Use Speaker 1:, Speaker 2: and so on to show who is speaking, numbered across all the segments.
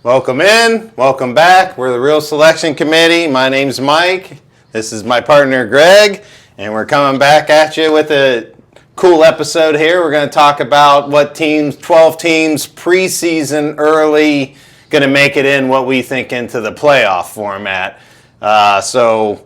Speaker 1: Welcome in, welcome back. We're the Real Selection Committee. My name's Mike. This is my partner Greg, and we're coming back at you with a cool episode here. We're going to talk about what 12 teams preseason early going to make it in what we think into the playoff format. So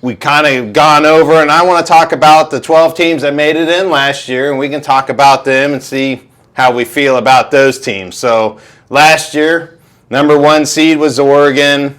Speaker 1: we kind of gone over, and I want to talk about the 12 teams that made it in last year, and we can talk about them and see how we feel about those teams. So last year, number 1 seed was Oregon,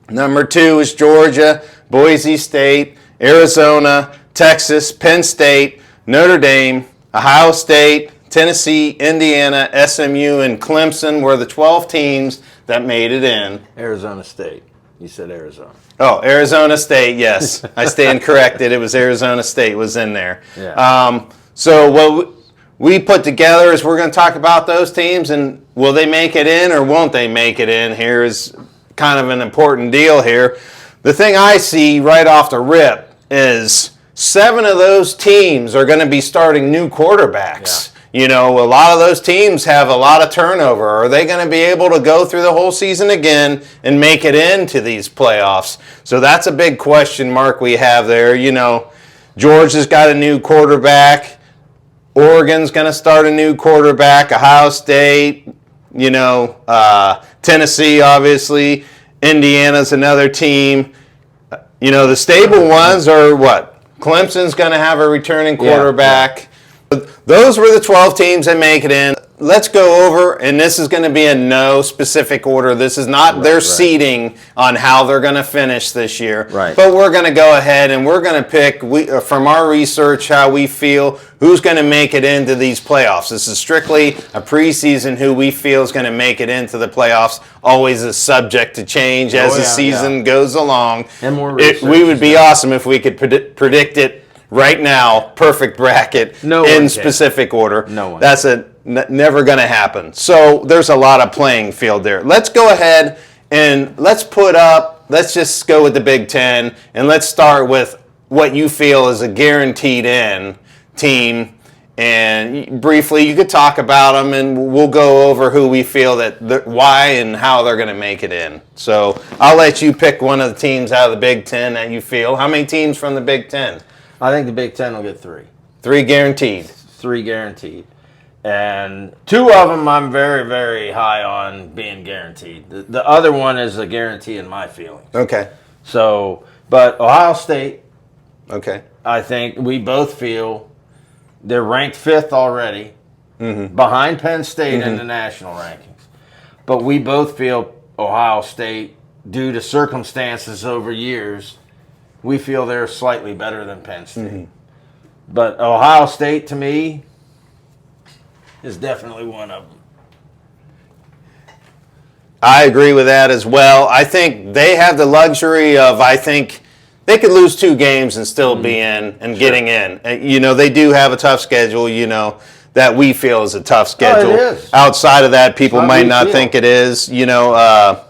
Speaker 1: number 2 was Georgia, Boise State, Arizona, Texas, Penn State, Notre Dame, Ohio State, Tennessee, Indiana, SMU, and Clemson were the 12 teams that made it in.
Speaker 2: Arizona State. You said Arizona.
Speaker 1: Oh, Arizona State, yes. I stand corrected. It was Arizona State was in there.
Speaker 2: Yeah.
Speaker 1: So what we put together is we're going to talk about those teams, and will they make it in or won't they make it in? Here is kind of an important deal here. The thing I see right off the rip is 7 of those teams are going to be starting new quarterbacks. Yeah. You know, a lot of those teams have a lot of turnover. Are they going to be able to go through the whole season again and make it into these playoffs? So that's a big question mark we have there. You know, Georgia's got a new quarterback. Oregon's going to start a new quarterback. Ohio State, you know, Tennessee, obviously. Indiana's another team. You know, the stable ones are what? Clemson's going to have a returning quarterback. Yeah. Those were the 12 teams that make it in. Let's go over, and this is going to be in no specific order. This is not their seeding on how they're going to finish this year.
Speaker 2: Right.
Speaker 1: But we're going to go ahead and we're going to pick, from our research, how we feel, who's going to make it into these playoffs. This is strictly a preseason who we feel is going to make it into the playoffs. Always is subject to change as the season goes along.
Speaker 2: And more
Speaker 1: we would be awesome if we could predict it right now, perfect bracket, in specific order.
Speaker 2: No one.
Speaker 1: That's never going to happen. So there's a lot of playing field there. Let's go ahead and let's just go with the Big Ten, and let's start with what you feel is a guaranteed in team. And briefly, you could talk about them, and we'll go over who we feel why and how they're going to make it in. So I'll let you pick one of the teams out of the Big Ten that you feel. How many teams from the Big Ten?
Speaker 2: I think the Big Ten will get 3.
Speaker 1: 3 guaranteed.
Speaker 2: 3 guaranteed. And 2 of them I'm very, very high on being guaranteed. The other one is a guarantee in my feelings.
Speaker 1: Okay.
Speaker 2: So, but Ohio State,
Speaker 1: okay,
Speaker 2: I think we both feel they're ranked 5th already, behind Penn State in the national rankings. But we both feel Ohio State, due to circumstances over years, we feel they're slightly better than Penn State. But Ohio State, to me, is definitely one of them.
Speaker 1: I agree with that as well. I think they have the luxury of, I think, they could lose 2 games and still be in and getting in. You know, they do have a tough schedule, you know, that we feel is a tough schedule.
Speaker 2: It is.
Speaker 1: Outside of that, people might not think it is. You know,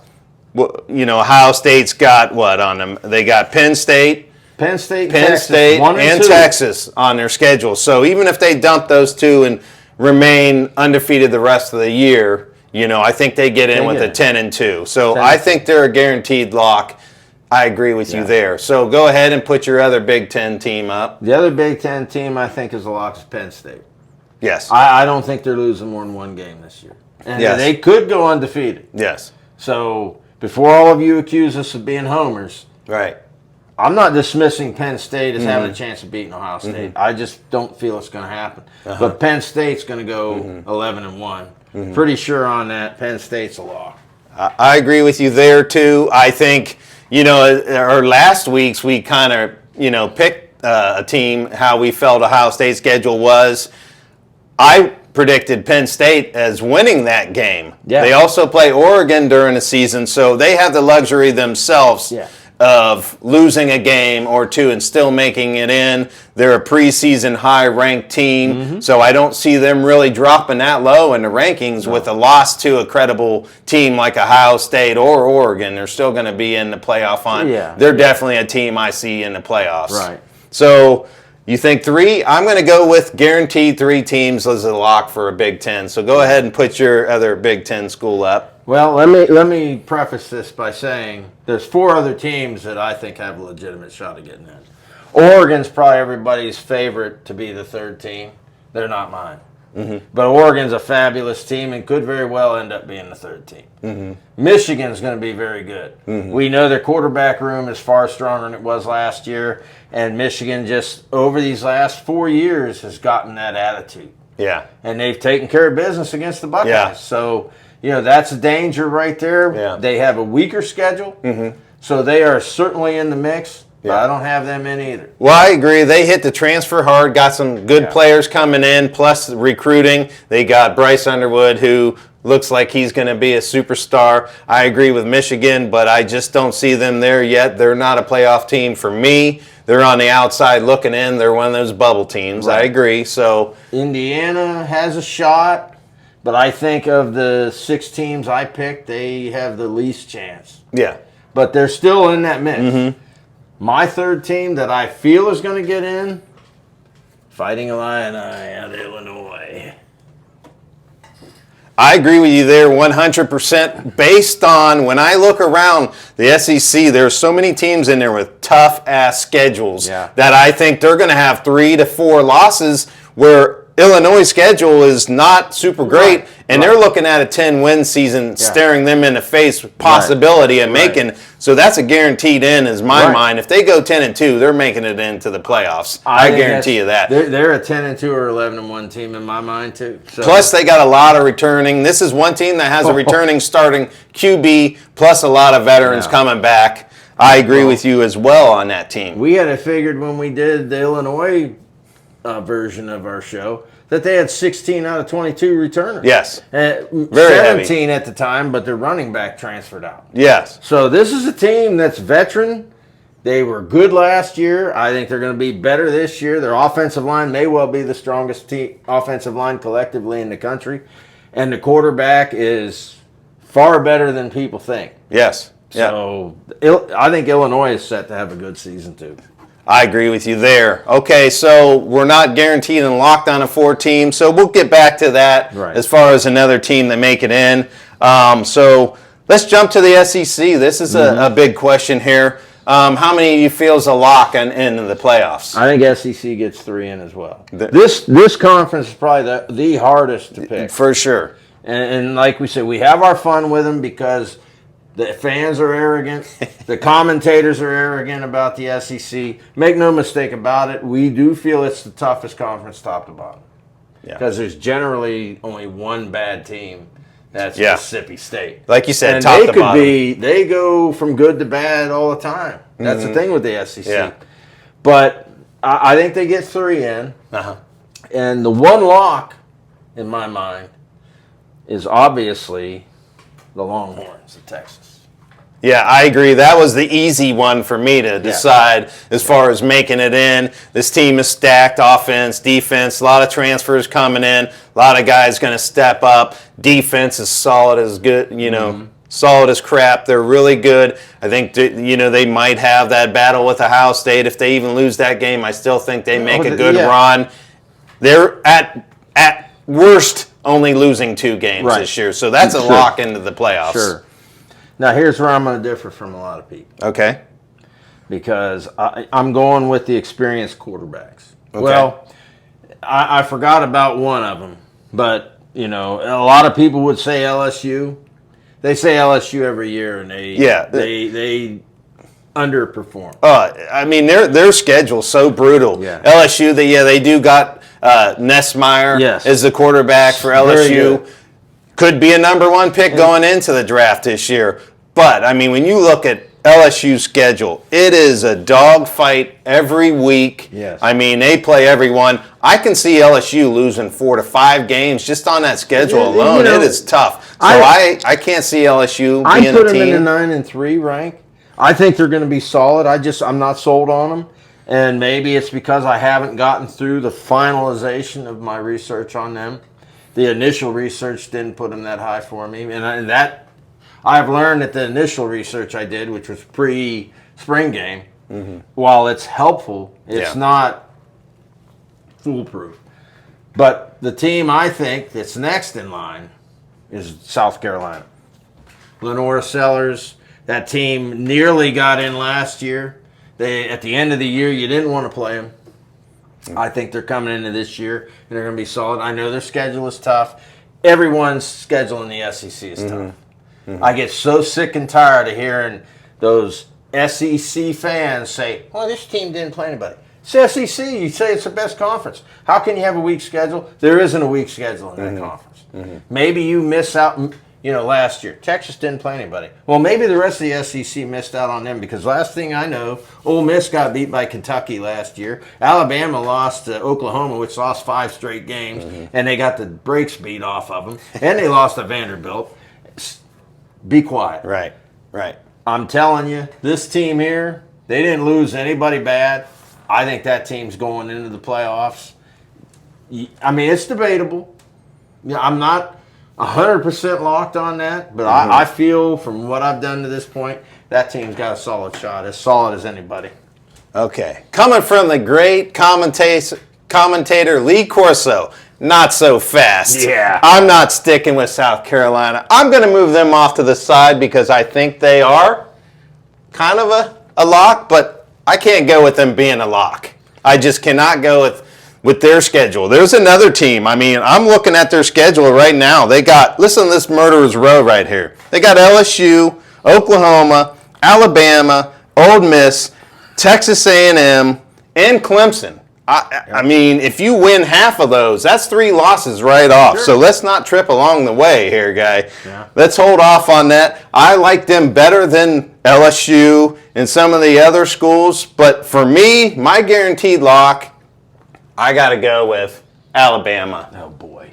Speaker 1: Ohio State's got what on them? They got Penn State,
Speaker 2: Texas,
Speaker 1: and Texas on their schedule. So even if they dump those 2 and remain undefeated the rest of the year, you know, I think they get in with a 10-2. So I think they're a guaranteed lock. I agree with you there. So go ahead and put your other Big Ten team up.
Speaker 2: The other Big Ten team I think is a lock is Penn State.
Speaker 1: Yes.
Speaker 2: I don't think they're losing more than 1 game this year. And they could go undefeated.
Speaker 1: Yes.
Speaker 2: So before all of you accuse us of being homers,
Speaker 1: right,
Speaker 2: I'm not dismissing Penn State as having a chance of beating Ohio State. I just don't feel it's going to happen. But Penn State's going to go 11-1. Pretty sure on that. Penn State's a lock.
Speaker 1: I agree with you there too. I think, you know, our last week's we kind of, you know, picked a team how we felt Ohio State's schedule was. I predicted Penn State as winning that game. Yeah. They also play Oregon during the season, so they have the luxury themselves of losing a game or 2 and still making it in. They're a preseason high-ranked team, so I don't see them really dropping that low in the rankings with a loss to a credible team like Ohio State or Oregon. They're still going to be in the playoff hunt. They're definitely a team I see in the playoffs.
Speaker 2: Right.
Speaker 1: So you think 3? I'm going to go with guaranteed 3 teams as a lock for a Big Ten. So go ahead and put your other Big Ten school up.
Speaker 2: Well, let me preface this by saying there's 4 other teams that I think have a legitimate shot of getting in. Oregon's probably everybody's favorite to be the 3rd team. They're not mine. Mm-hmm. But Oregon's a fabulous team and could very well end up being the 3rd team. Mm-hmm. Michigan's going to be very good. Mm-hmm. We know their quarterback room is far stronger than it was last year, and Michigan just over these last 4 years has gotten that attitude.
Speaker 1: Yeah.
Speaker 2: And they've taken care of business against the Buckeyes.
Speaker 1: Yeah.
Speaker 2: So, that's a danger right there.
Speaker 1: Yeah.
Speaker 2: They have a weaker schedule, so they are certainly in the mix. But I don't have them in either.
Speaker 1: Well, I agree. They hit the transfer hard, got some good players coming in, plus recruiting. They got Bryce Underwood, who looks like he's going to be a superstar. I agree with Michigan, but I just don't see them there yet. They're not a playoff team for me. They're on the outside looking in. They're one of those bubble teams. Right. I agree. So
Speaker 2: Indiana has a shot, but I think of the 6 teams I picked, they have the least chance.
Speaker 1: Yeah.
Speaker 2: But they're still in that mix. Mm-hmm. My 3rd team that I feel is going to get in, Fighting Illini out of Illinois.
Speaker 1: I agree with you there 100%. Based on when I look around the SEC, there's so many teams in there with tough-ass schedules that I think they're going to have 3 to 4 losses where Illinois' schedule is not super great, and they're looking at a 10-win season staring them in the face with possibility of making. So that's a guaranteed in, is my mind. If they go 10-2, they're making it into the playoffs. I guarantee you that.
Speaker 2: They're a 10-2 or 11-1 team in my mind too. So.
Speaker 1: Plus, they got a lot of returning. This is one team that has a returning starting QB, plus a lot of veterans coming back. I agree with you as well on that team.
Speaker 2: We had it figured when we did the Illinois version of our show that they had 16 out of 22 returners.
Speaker 1: Yes.
Speaker 2: Very 17
Speaker 1: heavy
Speaker 2: at the time, but their running back transferred out.
Speaker 1: Yes.
Speaker 2: So this is a team that's veteran. They were good last year. I think they're going to be better this year. Their offensive line may well be the strongest offensive line collectively in the country. And the quarterback is far better than people think.
Speaker 1: Yes.
Speaker 2: So I think Illinois is set to have a good season too.
Speaker 1: I agree with you there. Okay, so we're not guaranteed and locked on a 4 team, so we'll get back to that as far as another team that make it in. So let's jump to the SEC. This is a big question here. How many of you feel is a lock in the playoffs?
Speaker 2: I think SEC gets 3 in as well. This conference is probably the hardest to pick.
Speaker 1: For sure.
Speaker 2: And like we said, we have our fun with them because the fans are arrogant. The commentators are arrogant about the SEC. Make no mistake about it, we do feel it's the toughest conference top to bottom. Because there's generally only one bad team. That's Mississippi State.
Speaker 1: Like you said,
Speaker 2: and
Speaker 1: top to bottom.
Speaker 2: They go from good to bad all the time. That's the thing with the SEC. Yeah. But I think they get 3 in. And the one lock, in my mind, is obviously the Longhorns of Texas.
Speaker 1: Yeah, I agree. That was the easy one for me to decide as far as making it in. This team is stacked, offense, defense, a lot of transfers coming in, a lot of guys going to step up. Defense is solid as good, solid as crap. They're really good. I think, they might have that battle with Ohio State. If they even lose that game, I still think they make a good run. They're at worst only losing 2 games this year, so that's a lock into the playoffs.
Speaker 2: Sure. Now, here's where I'm going to differ from a lot of people.
Speaker 1: Okay.
Speaker 2: Because I'm going with the experienced quarterbacks. Okay. Well, I forgot about one of them. But, a lot of people would say LSU. They say LSU every year, and they underperform.
Speaker 1: I mean, their schedule's so brutal. Yeah. LSU, they do got Nessmeyer as the quarterback for LSU. Could be a number 1 pick going into the draft this year. But, I mean, when you look at LSU's schedule, it is a dogfight every week.
Speaker 2: Yes.
Speaker 1: I mean, they play everyone. I can see LSU losing 4 to 5 games just on that schedule alone. It is tough. So I can't see LSU being a team.
Speaker 2: I put them in the 9-3 rank. I think they're going to be solid. I'm not sold on them. And maybe it's because I haven't gotten through the finalization of my research on them. The initial research didn't put them that high for me, and that I've learned that the initial research I did, which was pre-spring game, while it's helpful, it's not foolproof. But the team I think that's next in line is South Carolina. Lenore Sellers. That team nearly got in last year. At the end of the year, you didn't want to play them. I think they're coming into this year, and they're going to be solid. I know their schedule is tough. Everyone's schedule in the SEC is tough. I get so sick and tired of hearing those SEC fans say, "Well, this team didn't play anybody." It's SEC. You say it's the best conference. How can you have a weak schedule? There isn't a weak schedule in that conference. Maybe you miss out. Last year Texas didn't play anybody. Well, maybe the rest of the SEC missed out on them because last thing I know, Ole Miss got beat by Kentucky last year. Alabama lost to Oklahoma, which lost 5 straight games, and they got the brakes beat off of them. And they lost to Vanderbilt. Be quiet.
Speaker 1: Right.
Speaker 2: I'm telling you, this team here, they didn't lose anybody bad. I think that team's going into the playoffs. I mean, it's debatable. I'm not 100% locked on that, but I feel from what I've done to this point, that team's got a solid shot, as solid as anybody.
Speaker 1: Okay. Coming from the great commentator Lee Corso, not so fast.
Speaker 2: Yeah.
Speaker 1: I'm not sticking with South Carolina. I'm going to move them off to the side because I think they are kind of a lock, but I can't go with them being a lock. I just cannot go with their schedule. There's another team. I mean, I'm looking at their schedule right now. They got, listen to this murderer's row right here. They got LSU, Oklahoma, Alabama, Ole Miss, Texas A&M, and Clemson. I mean, if you win half of those, that's 3 losses right off.
Speaker 2: Sure.
Speaker 1: So let's not trip along the way here, guy.
Speaker 2: Yeah.
Speaker 1: Let's hold off on that. I like them better than LSU and some of the other schools. But for me, my guaranteed lock, I got to go with Alabama.
Speaker 2: Oh, boy.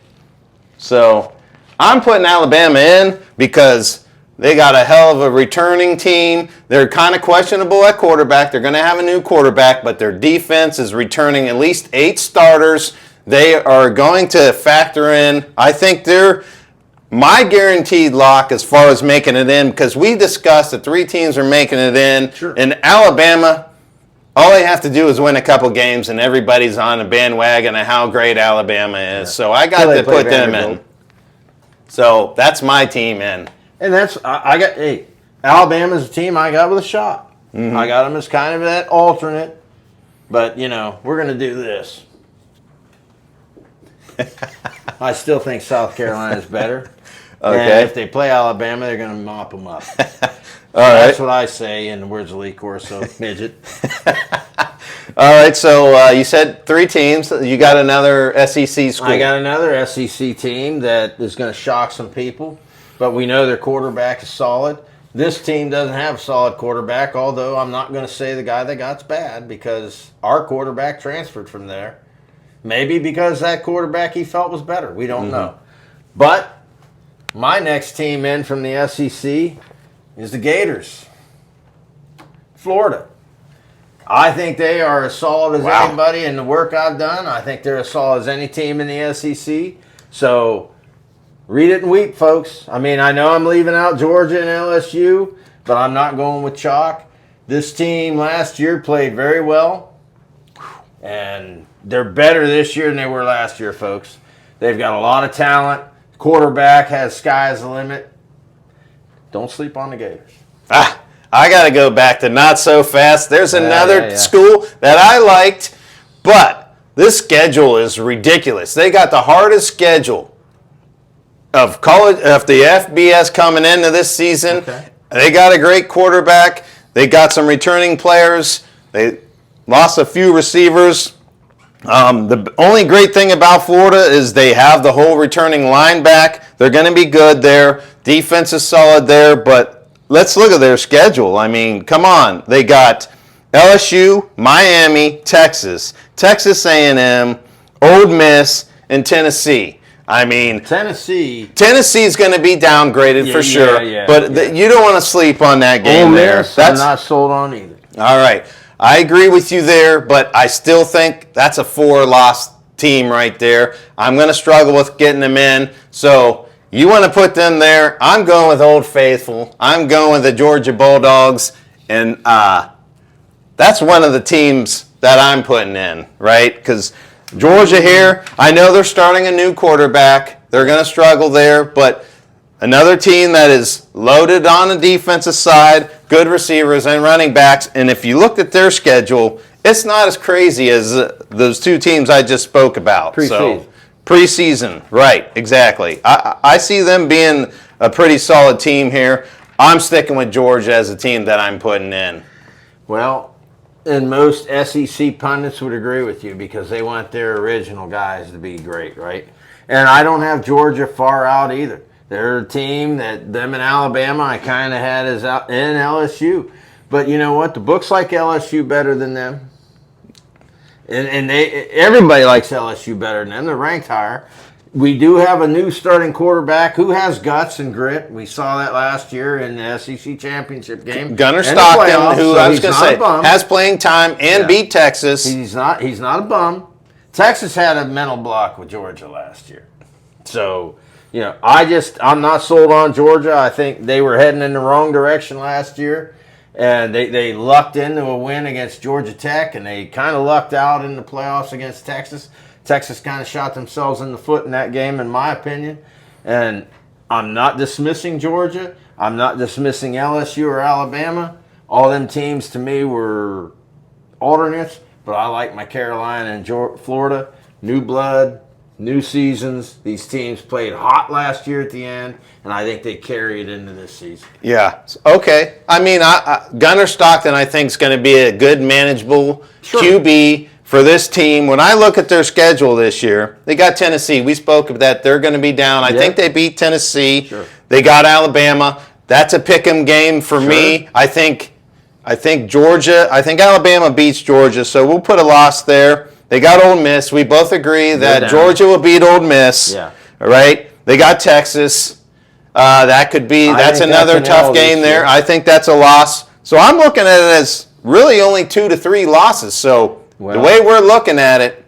Speaker 1: So I'm putting Alabama in because they got a hell of a returning team. They're kind of questionable at quarterback. They're going to have a new quarterback, but their defense is returning at least 8 starters. They are going to factor in, I think they're my guaranteed lock as far as making it in, because we discussed that 3 teams are making it in.
Speaker 2: Sure.
Speaker 1: And Alabama, all they have to do is win a couple games, and everybody's on a bandwagon of how great Alabama is. Yeah. So I got to put them in. So that's my team in.
Speaker 2: And Alabama's a team I got with a shot. I got them as kind of that alternate. But, we're going to do this. I still think South Carolina's better.
Speaker 1: Okay.
Speaker 2: And if they play Alabama, they're going to mop them up.
Speaker 1: All right.
Speaker 2: That's what I say in the words of Lee Corso, midget.
Speaker 1: All right, so you said 3 teams. You got another SEC school.
Speaker 2: I got another SEC team that is going to shock some people, but we know their quarterback is solid. This team doesn't have a solid quarterback, although I'm not going to say the guy they got's bad because our quarterback transferred from there. Maybe because that quarterback he felt was better. We don't know. But my next team in from the SEC is the Gators, Florida. I think they are as solid as anybody in the work I've done. I think they're as solid as any team in the SEC. So read it and weep, folks. I mean, I know I'm leaving out Georgia and LSU, but I'm not going with chalk. This team last year played very well, and they're better this year than they were last year, folks. They've got a lot of talent. Quarterback has sky's the limit. Don't sleep on the Gators.
Speaker 1: I got to go back to not so fast. There's another school that I liked, but this schedule is ridiculous. They got the hardest schedule of college of the FBS coming into this season.
Speaker 2: Okay.
Speaker 1: They got a great quarterback. They got some returning players. They lost a few receivers. The only great thing about Florida is they have the whole returning line back. They're going to be good there. Defense is solid there, but let's look at their schedule. I mean, come on. They got LSU, Miami, Texas A&M, Ole Miss, and Tennessee. I mean, Tennessee's going to be downgraded for sure. But you don't want to sleep on that game there.
Speaker 2: I'm not sold on either.
Speaker 1: All right. I agree with you there, but I still think that's a 4-loss team right there. I'm going to struggle with getting them in. So you want to put them there. I'm going with Old Faithful. I'm going with the Georgia Bulldogs. And that's one of the teams that I'm putting in, right? Because Georgia here, I know they're starting a new quarterback. They're going to struggle there, but Another team that is loaded on the defensive side, good receivers and running backs. And if you looked at their schedule, it's not as crazy as those two teams I just spoke about.
Speaker 2: Preseason.
Speaker 1: So, preseason, right, exactly. I see them being a pretty solid team here. I'm sticking with Georgia as a team that I'm putting in.
Speaker 2: Well, and most SEC pundits would agree with you because they want their original guys to be great, right? And I don't have Georgia far out either. They're a team that them and Alabama I kind of had as out in LSU. But you know what? The books like LSU better than them. And everybody likes LSU better than them. They're ranked higher. We do have a new starting quarterback who has guts and grit. We saw that last year in the SEC championship game.
Speaker 1: Gunnar
Speaker 2: and
Speaker 1: Stockton,
Speaker 2: playoffs,
Speaker 1: who
Speaker 2: so
Speaker 1: I was
Speaker 2: he's
Speaker 1: going to
Speaker 2: not
Speaker 1: say
Speaker 2: a bum.
Speaker 1: has playing time and beat Texas.
Speaker 2: He's not a bum. Texas had a mental block with Georgia last year. So, you know, I'm not sold on Georgia. I think they were heading in the wrong direction last year. And they lucked into a win against Georgia Tech, and they kind of lucked out in the playoffs against Texas. Texas kind of shot themselves in the foot in that game, in my opinion. And I'm not dismissing Georgia. I'm not dismissing LSU or Alabama. All them teams, to me, were alternates. But I like my Carolina and Florida. New blood, new seasons. These teams played hot last year at the end, and I think they carry it into this season.
Speaker 1: Yeah. Okay. I mean, Gunnar Stockton, I think, is going to be a good, manageable QB for this team. When I look at their schedule this year, they got Tennessee. We spoke of that. They're going to be down. I think they beat Tennessee.
Speaker 2: Sure.
Speaker 1: They got Alabama. That's a pick-em game for me. I think Georgia. I think Alabama beats Georgia, so we'll put a loss there. They got Ole Miss. We both agree that Georgia will beat Ole Miss.
Speaker 2: Yeah.
Speaker 1: All right. They got Texas. That's another tough game there. I think that's a loss. So I'm looking at it as really only 2 to 3 losses. So the way we're looking at it,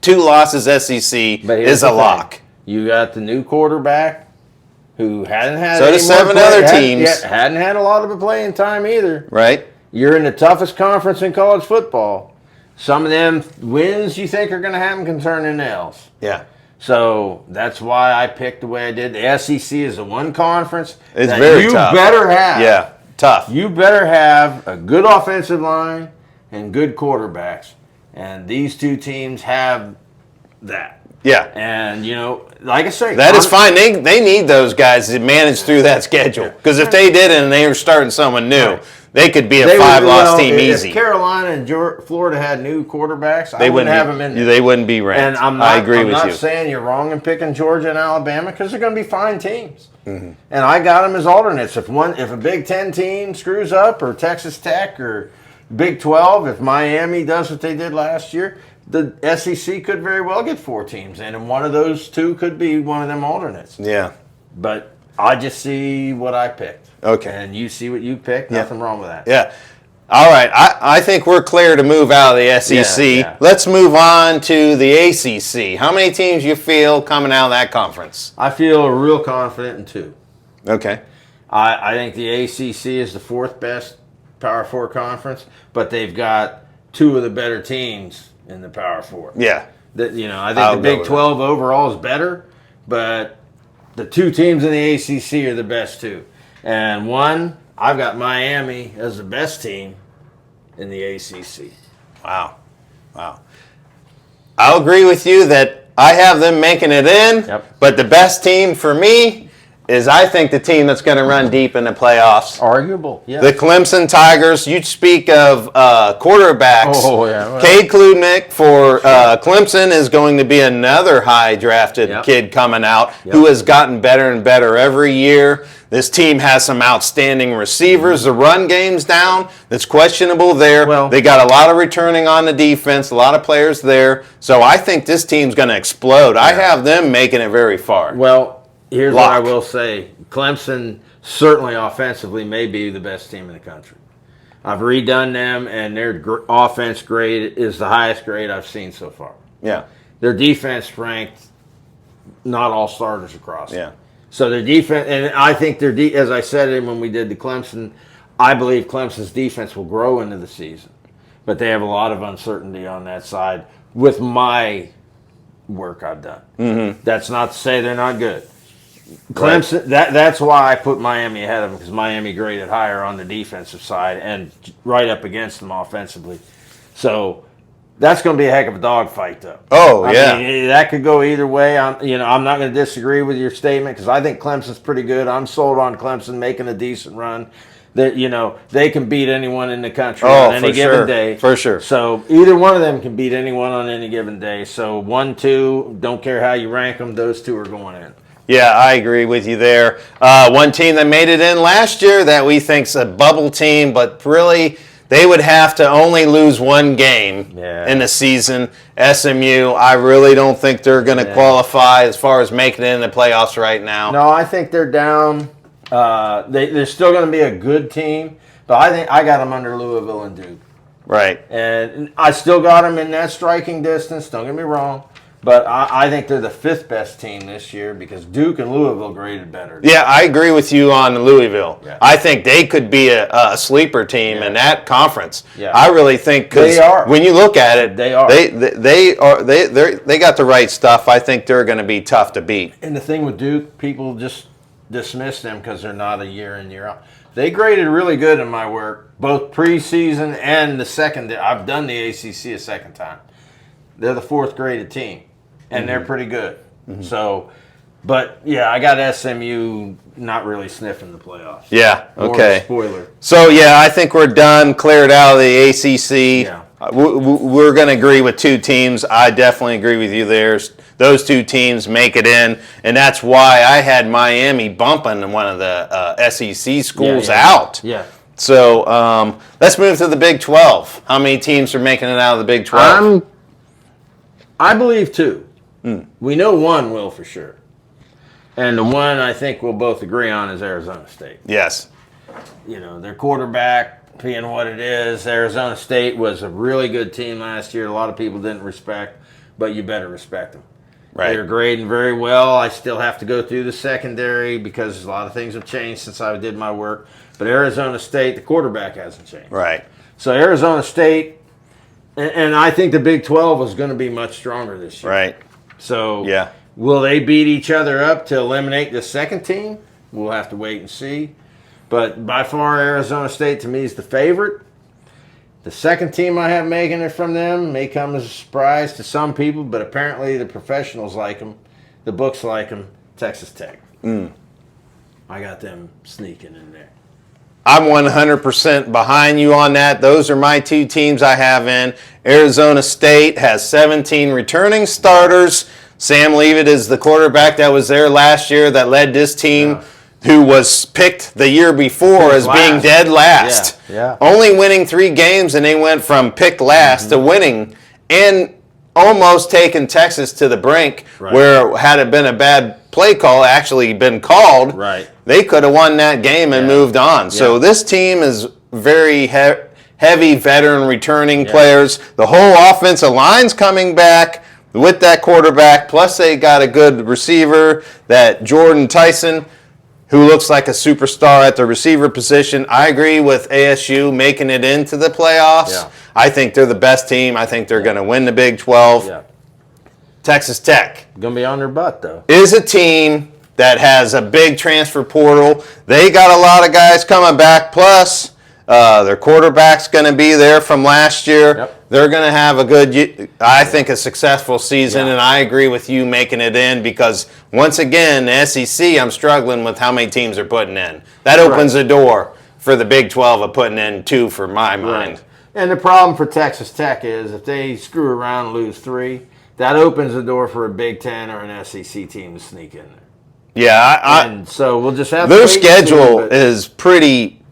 Speaker 1: 2 losses SEC is a lock.
Speaker 2: You got the new quarterback who hadn't had
Speaker 1: so do 7 other teams.
Speaker 2: Hadn't had a lot of playing time either.
Speaker 1: Right.
Speaker 2: You're in the toughest conference in college football. Some of them wins you think are going to happen can turn into L's.
Speaker 1: Yeah.
Speaker 2: So that's why I picked the way I did. The SEC is the one conference
Speaker 1: it's
Speaker 2: that
Speaker 1: very
Speaker 2: you
Speaker 1: tough.
Speaker 2: better have.
Speaker 1: Yeah, tough.
Speaker 2: You better have a good offensive line and good quarterbacks. And these two teams have that.
Speaker 1: Yeah.
Speaker 2: And, you know, like I say.
Speaker 1: That is fine. They need those guys to manage through that schedule. Because if they didn't and they were starting someone new, they could be a 5-loss team easy.
Speaker 2: If Carolina and Florida had new quarterbacks, I wouldn't have them in there.
Speaker 1: They wouldn't be ranked.
Speaker 2: And
Speaker 1: I agree with you.
Speaker 2: I'm not saying you're wrong in picking Georgia and Alabama because they're going to be fine teams. Mm-hmm. And I got them as alternates. If a Big Ten team screws up, or Texas Tech, or Big 12, if Miami does what they did last year, the SEC could very well get 4 teams in, and one of those 2 could be one of them alternates.
Speaker 1: Yeah.
Speaker 2: But I just see what I picked.
Speaker 1: Okay.
Speaker 2: And you see what you picked. Nothing wrong with that.
Speaker 1: Yeah. All right. I think we're clear to move out of the SEC.
Speaker 2: Yeah.
Speaker 1: Let's move on to the ACC. How many teams you feel coming out of that conference?
Speaker 2: I feel real confident in 2.
Speaker 1: Okay.
Speaker 2: I think the ACC is the 4th best Power 4 conference, but they've got 2 of the better teams in the Power 4.
Speaker 1: Yeah.
Speaker 2: I think the Big 12 overall is better, but the 2 teams in the ACC are the best 2. And one, I've got Miami as the best team in the ACC.
Speaker 1: Wow. I'll agree with you that I have them making it in, but the best team for me is I think the team that's going to run deep in the playoffs.
Speaker 2: Arguable, yeah.
Speaker 1: The Clemson Tigers. You speak of quarterbacks.
Speaker 2: Oh, yeah. Well,
Speaker 1: Cade Klubnik for Clemson is going to be another high-drafted kid coming out who has gotten better and better every year. This team has some outstanding receivers. The run game's down. That's questionable there.
Speaker 2: Well,
Speaker 1: they got a lot of returning on the defense, a lot of players there. So I think this team's going to explode. I have them making it very far.
Speaker 2: Well, here's what I will say. Clemson, certainly offensively, may be the best team in the country. I've redone them, and their offense grade is the highest grade I've seen so far.
Speaker 1: Yeah.
Speaker 2: Their defense ranked not all starters across.
Speaker 1: Yeah.
Speaker 2: So their defense, and I think as I said it when we did the Clemson, I believe Clemson's defense will grow into the season. But they have a lot of uncertainty on that side with my work I've done. Mm-hmm. That's not to say they're not good. Clemson. That's why I put Miami ahead of them, because Miami graded higher on the defensive side and right up against them offensively. So that's going to be a heck of a dogfight, though.
Speaker 1: Oh,
Speaker 2: I
Speaker 1: yeah.
Speaker 2: mean, that could go either way. I'm not going to disagree with your statement, because I think Clemson's pretty good. I'm sold on Clemson making a decent run. That they can beat anyone in the country on any given day.
Speaker 1: For sure.
Speaker 2: So either one of them can beat anyone on any given day. So 1, 2, don't care how you rank them. Those two are going in.
Speaker 1: Yeah, I agree with you there. One team that made it in last year that we think's a bubble team, but really they would have to only lose one game in the season. SMU, I really don't think they're going to qualify as far as making it in the playoffs right now.
Speaker 2: No, I think they're down. They're still going to be a good team, but I think I got them under Louisville and Duke.
Speaker 1: Right.
Speaker 2: And I still got them in that striking distance, don't get me wrong. But I think they're the 5th best team this year, because Duke and Louisville graded better.
Speaker 1: Yeah, I agree with you on Louisville.
Speaker 2: Yeah.
Speaker 1: I think they could be a sleeper team in that conference.
Speaker 2: Yeah.
Speaker 1: I really think, because when you look at it,
Speaker 2: they are.
Speaker 1: They got the right stuff. I think they're going to be tough to beat.
Speaker 2: And the thing with Duke, people just dismiss them because they're not a year in, year out. They graded really good in my work, both preseason and the second. I've done the ACC a second time. They're the 4th graded team, and they're pretty good. So, but yeah, I got SMU not really sniffing the playoffs.
Speaker 1: Yeah, okay.
Speaker 2: Spoiler.
Speaker 1: So, yeah, I think we're done, cleared out of the ACC.
Speaker 2: Yeah.
Speaker 1: We're going to agree with 2 teams. I definitely agree with you there. Those 2 teams make it in, and that's why I had Miami bumping one of the SEC schools out.
Speaker 2: Yeah.
Speaker 1: So let's move to the Big 12. How many teams are making it out of the Big 12?
Speaker 2: I believe 2. We know 1 will for sure. And the one I think we'll both agree on is Arizona State.
Speaker 1: Yes.
Speaker 2: Their quarterback being what it is. Arizona State was a really good team last year. A lot of people didn't respect, but you better respect them.
Speaker 1: Right.
Speaker 2: They're grading very well. I still have to go through the secondary because a lot of things have changed since I did my work. But Arizona State, the quarterback hasn't changed.
Speaker 1: Right.
Speaker 2: So Arizona State, and I think the Big 12 is going to be much stronger this year.
Speaker 1: Right.
Speaker 2: So
Speaker 1: yeah.
Speaker 2: Will they beat each other up to eliminate the second team? We'll have to wait and see. But by far, Arizona State to me is the favorite. The second team I have making it from them may come as a surprise to some people, but apparently the professionals like them, the books like them, Texas Tech. I got them sneaking in there.
Speaker 1: I'm 100% behind you on that. Those are my 2 teams I have in. Arizona State has 17 returning starters. Sam Leavitt is the quarterback that was there last year that led this team, who was picked the year before as being dead last.
Speaker 2: Yeah.
Speaker 1: Only winning 3 games, and they went from picked last to winning and almost taking Texas to the brink, where had it been a bad play call actually been called, they could have won that game and moved on. So this team is very heavy veteran returning players. The whole offensive line's coming back with that quarterback, plus they got a good receiver, that Jordan Tyson, who looks like a superstar at the receiver position. I agree with ASU making it into the playoffs. I think they're the best team. I think they're going to win the Big 12. Texas Tech.
Speaker 2: Going to be on their butt, though.
Speaker 1: Is a team that has a big transfer portal. They got a lot of guys coming back, plus their quarterback's going to be there from last year. They're going to have a good, I think, a successful season, and I agree with you making it in because, once again, the SEC, I'm struggling with how many teams are putting in. That opens the door for the Big 12 of putting in 2 for my mind.
Speaker 2: And the problem for Texas Tech is if they screw around and lose 3, that opens the door for a Big 10 or an SEC team to sneak in there.
Speaker 1: Yeah,
Speaker 2: and so we'll just have
Speaker 1: their
Speaker 2: to
Speaker 1: schedule is pretty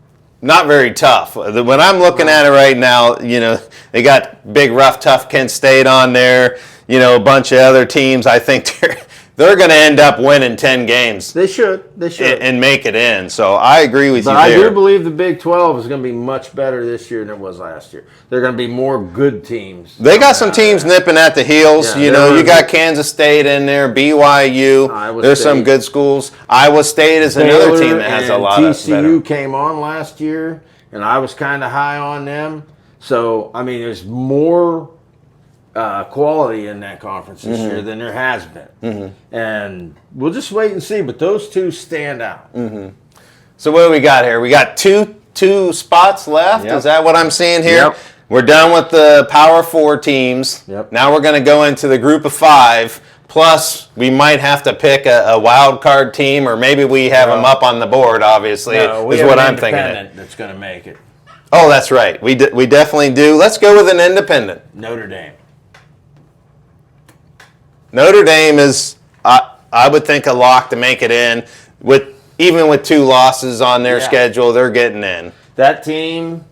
Speaker 1: not very tough. When I'm looking at it right now, they got big, rough, tough Kent State on there. A bunch of other teams. I think they're going to end up winning 10 games.
Speaker 2: They should.
Speaker 1: And make it in. So I agree with you there.
Speaker 2: But I do believe the Big 12 is going to be much better this year than it was last year. They're going to be more good teams.
Speaker 1: They got some teams nipping at the heels. You got Kansas State in there, BYU. There's some good schools. Iowa State is another team that has a lot of
Speaker 2: TCU came on last year, and I was kind of high on them. So, there's more quality in that conference this year than there has been. And we'll just wait and see. But those two stand out.
Speaker 1: So what do we got here? We got two spots left.
Speaker 2: Yep.
Speaker 1: Is that what I'm seeing here?
Speaker 2: Yep.
Speaker 1: We're done with the Power 4 teams.
Speaker 2: Yep.
Speaker 1: Now we're going to go into the Group of 5. Plus, we might have to pick a wild card team, or maybe we have them up on the board. Obviously,
Speaker 2: No, we
Speaker 1: is
Speaker 2: have
Speaker 1: what
Speaker 2: an
Speaker 1: I'm thinking.
Speaker 2: independent that's going to make it.
Speaker 1: Oh, that's right. We definitely do. Let's go with an independent.
Speaker 2: Notre Dame.
Speaker 1: Notre Dame is, I would think, a lock to make it in. Even with 2 losses on their schedule, they're getting in.
Speaker 2: That team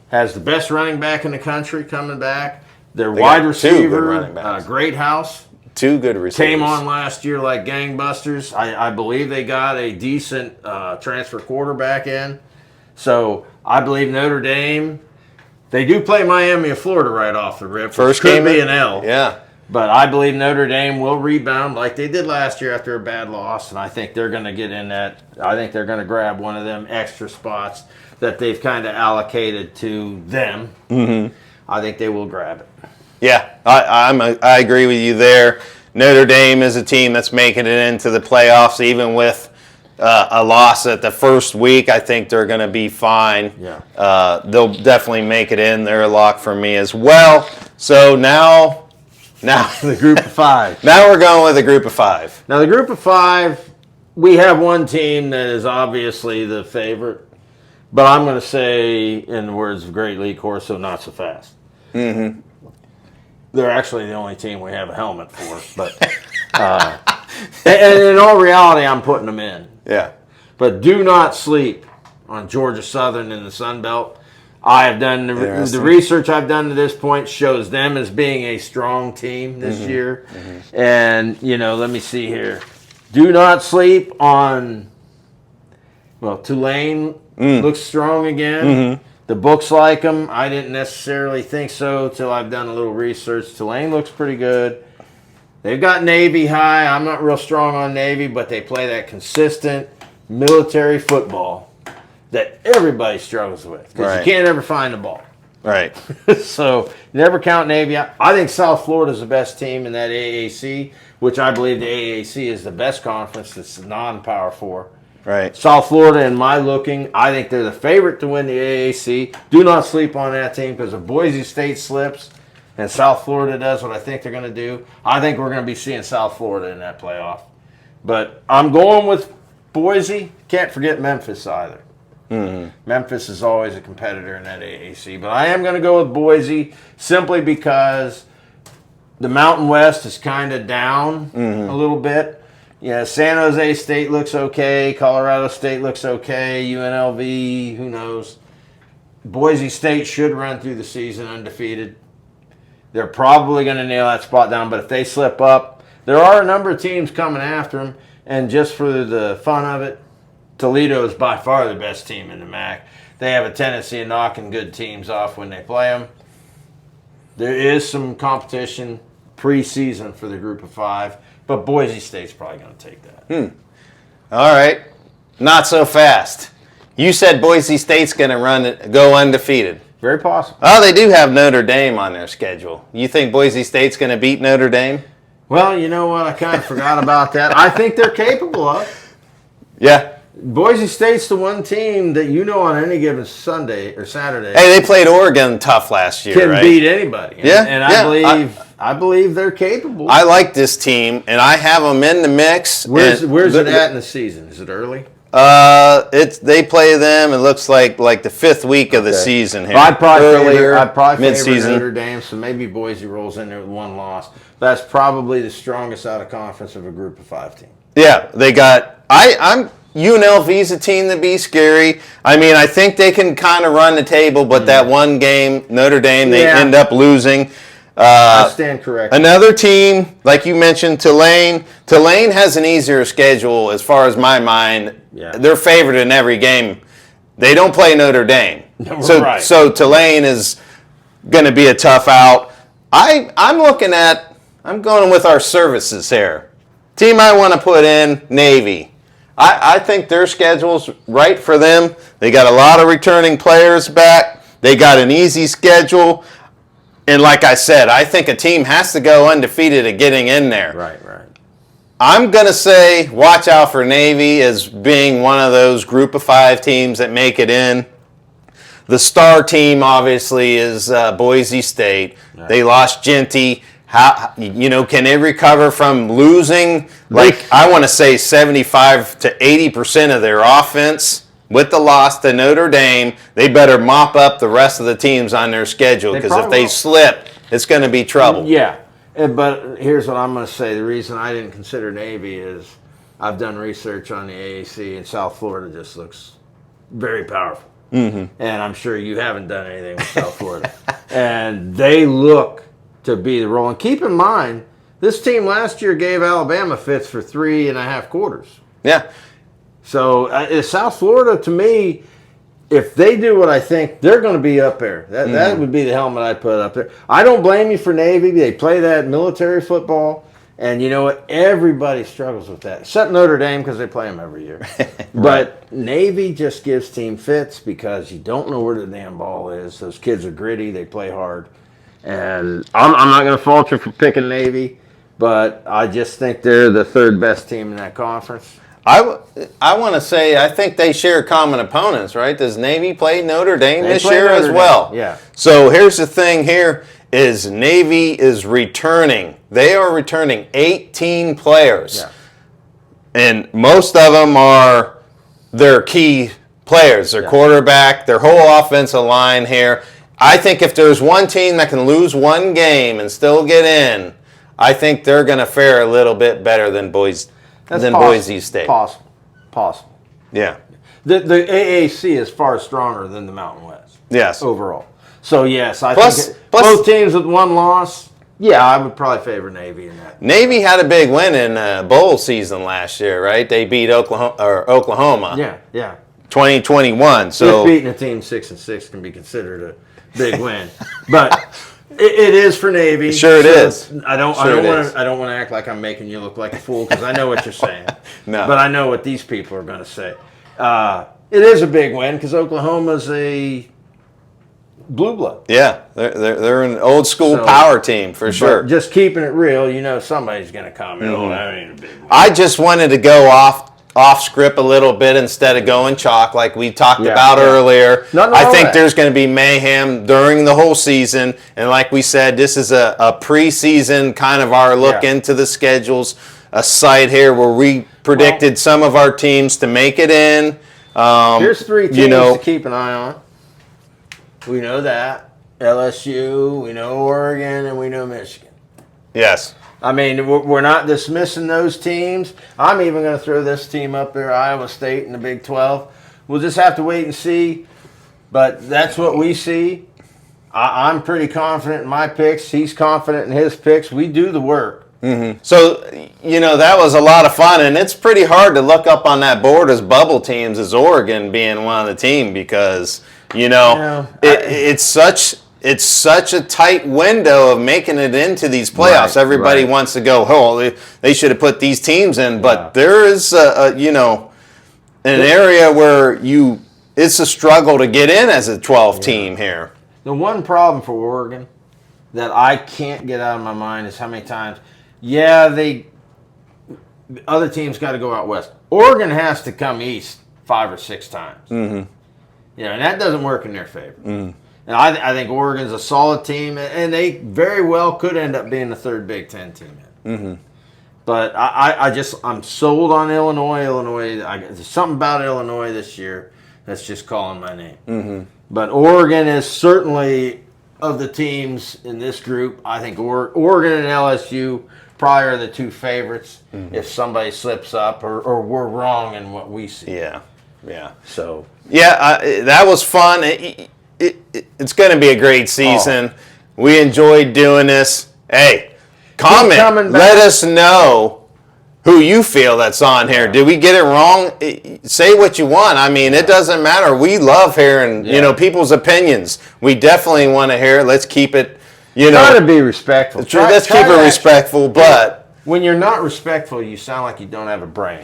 Speaker 2: has the best running back in the country coming back. Their
Speaker 1: They
Speaker 2: wide
Speaker 1: got 2 good
Speaker 2: receiver,
Speaker 1: running backs.
Speaker 2: Great House,
Speaker 1: 2 good receivers.
Speaker 2: came on last year like gangbusters. I believe they got a decent transfer quarterback in. So I believe Notre Dame, they do play Miami of Florida right off the rip.
Speaker 1: First
Speaker 2: could
Speaker 1: game
Speaker 2: be
Speaker 1: in?
Speaker 2: an L.
Speaker 1: Yeah.
Speaker 2: But I believe Notre Dame will rebound like they did last year after a bad loss, and I think they're going to get in that. I think they're going to grab one of them extra spots that they've kind of allocated to them. I think they will grab it.
Speaker 1: Yeah, I agree with you there. Notre Dame is a team that's making it into the playoffs, even with a loss at the first week. I think they're going to be fine.
Speaker 2: Yeah.
Speaker 1: They'll definitely make it in. They're a lock for me as well. So now
Speaker 2: The group of 5.
Speaker 1: Now we're going with a Group of 5.
Speaker 2: Now the group of 5, we have one team that is obviously the favorite, but I'm going to say, in the words of Great Lee Corso, not so fast. They're actually the only team we have a helmet for, but and in all reality, I'm putting them in.
Speaker 1: Yeah.
Speaker 2: But do not sleep on Georgia Southern in the Sun Belt. I have done the research I've done to this point shows them as being a strong team this year. And, let me see here. Do not sleep on, Tulane looks strong again. The books like them. I didn't necessarily think so until I've done a little research. Tulane looks pretty good. They've got Navy high. I'm not real strong on Navy, but they play that consistent military football that everybody struggles with because you can't ever find the ball.
Speaker 1: Right.
Speaker 2: So never count Navy out. I think South Florida is the best team in that AAC, which I believe the AAC is the best conference that's non-Power 4.
Speaker 1: Right.
Speaker 2: South Florida, in my looking, I think they're the favorite to win the AAC. Do not sleep on that team because if Boise State slips and South Florida does what I think they're going to do, I think we're going to be seeing South Florida in that playoff. But I'm going with Boise. Can't forget Memphis either. Memphis is always a competitor in that AAC. But I am going to go with Boise simply because the Mountain West is kind of down a little bit. Yeah, San Jose State looks okay. Colorado State looks okay. UNLV, who knows? Boise State should run through the season undefeated. They're probably going to nail that spot down. But if they slip up, there are a number of teams coming after them. And just for the fun of it, Toledo is by far the best team in the MAC. They have a tendency of knocking good teams off when they play them. There is some competition preseason for the group of 5, but Boise State's probably going to take that.
Speaker 1: All right. Not so fast. You said Boise State's going to go undefeated.
Speaker 2: Very possible.
Speaker 1: Oh, they do have Notre Dame on their schedule. You think Boise State's going to beat Notre Dame?
Speaker 2: Well, you know what? I kind of forgot about that. I think they're capable of.
Speaker 1: Yeah.
Speaker 2: Boise State's the one team that on any given Sunday or Saturday
Speaker 1: Hey, they played Oregon tough last year,
Speaker 2: can
Speaker 1: right?
Speaker 2: beat anybody.
Speaker 1: Yeah,
Speaker 2: And
Speaker 1: yeah.
Speaker 2: I believe they're capable.
Speaker 1: I like this team, and I have them in the mix.
Speaker 2: Where's it at in the season? Is it early?
Speaker 1: They play them. It looks like the 5th week of the season here.
Speaker 2: I'd probably favor
Speaker 1: mid-season.
Speaker 2: Notre Dame, so maybe Boise rolls in there with one loss. That's probably the strongest out of conference of a group of 5 team.
Speaker 1: Yeah, they got. UNLV's a team to be scary. I mean, I think they can kind of run the table, but that one game, Notre Dame, they end up losing.
Speaker 2: I stand corrected.
Speaker 1: Another team, like you mentioned, Tulane. Tulane has an easier schedule as far as my mind.
Speaker 2: Yeah.
Speaker 1: They're favored in every game. They don't play Notre Dame. So Tulane is going to be a tough out. I'm going with our services here. Team I want to put in, Navy. I think their schedule's right for them. They got a lot of returning players back. They got an easy schedule. And like I said, I think a team has to go undefeated at getting in there.
Speaker 2: Right.
Speaker 1: I'm going to say watch out for Navy as being one of those group of 5 teams that make it in. The star team, obviously, is Boise State. Right. They lost Genty. How, can they recover from losing, I want to say 75 to 80% of their offense with the loss to Notre Dame? They better mop up the rest of the teams on their schedule, because if they slip, it's going to be trouble.
Speaker 2: Yeah, but here's what I'm going to say. The reason I didn't consider Navy is I've done research on the AAC, and South Florida just looks very powerful. Mm-hmm. And I'm sure you haven't done anything with South Florida. And they look to be the role. And keep in mind, this team last year gave Alabama fits for 3.5 quarters.
Speaker 1: Yeah.
Speaker 2: So South Florida, to me, if they do what I think, they're going to be up there. That would be the helmet I'd put up there. I don't blame you for Navy. They play that military football. And you know what? Everybody struggles with that, except Notre Dame, because they play them every year. Right. But Navy just gives team fits because you don't know where the damn ball is. Those kids are gritty. They play hard. And I'm not going to fault you for picking Navy, but I just think they're the 3rd best team in that conference.
Speaker 1: I want to say I think they share common opponents, right? Does Navy play Notre Dame this year as well?
Speaker 2: Yeah.
Speaker 1: So here's the thing here is Navy is returning. They are returning 18 players. Yeah. And most of them are their key players, their quarterback, their whole offensive line here. I think if there's one team that can lose one game and still get in, I think they're going to fare a little bit better than Boise State.
Speaker 2: Possible.
Speaker 1: Yeah.
Speaker 2: The AAC is far stronger than the Mountain West.
Speaker 1: Yes.
Speaker 2: Overall. So, yes, I think both teams with one loss, yeah, I would probably favor Navy in that.
Speaker 1: Navy had a big win in bowl season last year, right? They beat Oklahoma.
Speaker 2: Yeah.
Speaker 1: 2021. So
Speaker 2: just beating a team 6-6 can be considered a big win. But it is for Navy.
Speaker 1: Sure it is.
Speaker 2: I don't want to act like I'm making you look like a fool, because I know what you're saying.
Speaker 1: No.
Speaker 2: But I know what these people are going to say. It is a big win because Oklahoma's a blue blood.
Speaker 1: Yeah, they're an old school power team for sure.
Speaker 2: Just keeping it real, somebody's going to comment, oh, that ain't a big win.
Speaker 1: I just wanted to go off script a little bit instead of going chalk like we talked about earlier. I think there's going to be mayhem during the whole season, and like we said, this is a preseason kind of our look into the schedules, a site here where we predicted some of our teams to make it in.
Speaker 2: Here's 3 teams to keep an eye on. We know that. LSU, we know Oregon, and we know Michigan.
Speaker 1: Yes.
Speaker 2: I mean, we're not dismissing those teams. I'm even going to throw this team up there, Iowa State in the Big 12. We'll just have to wait and see. But that's what we see. I'm pretty confident in my picks. He's confident in his picks. We do the work.
Speaker 1: Mm-hmm. So, that was a lot of fun. And it's pretty hard to look up on that board as bubble teams as Oregon being one of the team because, it's such a tight window of making it into these playoffs. Everybody wants to go, they should have put these teams in. But there is, an area where it's a struggle to get in as a 12 team here.
Speaker 2: The one problem for Oregon that I can't get out of my mind is how many times, other teams got to go out west. Oregon has to come east 5 or 6 times. Mm-hmm. And that doesn't work in their favor. Mm-hmm. And I think Oregon's a solid team, and they very well could end up being the 3rd Big Ten team. Mm-hmm. But I'm sold on Illinois. There's something about Illinois this year that's just calling my name. Mm-hmm. But Oregon is certainly, of the teams in this group, I think Oregon and LSU probably are the 2 favorites if somebody slips up or we're wrong in what we see.
Speaker 1: Yeah.
Speaker 2: So.
Speaker 1: That was fun. It's going to be a great season. We enjoyed doing this. Hey, comment. Let us know who you feel that's on here. Did we get it wrong? Say what you want. I mean, it doesn't matter. We love hearing people's opinions. We definitely want to hear it. Let's keep it.
Speaker 2: Try to be respectful.
Speaker 1: Let's keep it respectful. But
Speaker 2: when you're not respectful, you sound like you don't have a brain.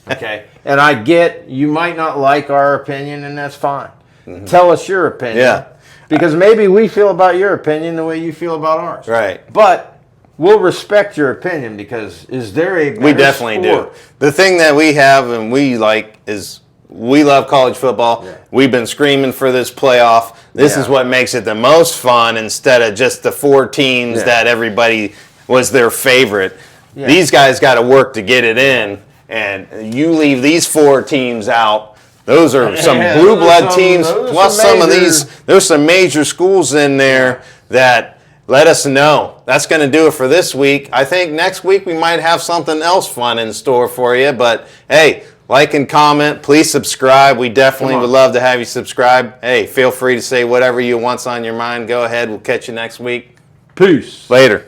Speaker 2: Okay, and I get you might not like our opinion, and that's fine. Mm-hmm. Tell us your opinion.
Speaker 1: Yeah.
Speaker 2: Because maybe we feel about your opinion the way you feel about ours.
Speaker 1: Right.
Speaker 2: But we'll respect your opinion because is there a better
Speaker 1: We definitely
Speaker 2: sport?
Speaker 1: do. The thing that we have and we like is we love college football.
Speaker 2: Yeah.
Speaker 1: We've been screaming for this playoff. This is
Speaker 2: Yeah.
Speaker 1: what makes it the most fun instead of just the 4 teams that everybody was their favorite.
Speaker 2: Yeah.
Speaker 1: These guys got to work to get it in, and you leave these 4 teams out. Those are some
Speaker 2: Yeah,
Speaker 1: blue
Speaker 2: those are
Speaker 1: blood
Speaker 2: some-
Speaker 1: teams,
Speaker 2: those are
Speaker 1: plus
Speaker 2: some
Speaker 1: some of
Speaker 2: major-
Speaker 1: these. There's some major schools in there that let us know. That's going to do it for this week. I think next week we might have something else fun in store for you. But hey, like and comment. Please subscribe. We definitely would love to have you subscribe. Hey, feel free to say whatever you want's on your mind. Go ahead. We'll catch you next week.
Speaker 2: Peace.
Speaker 1: Later.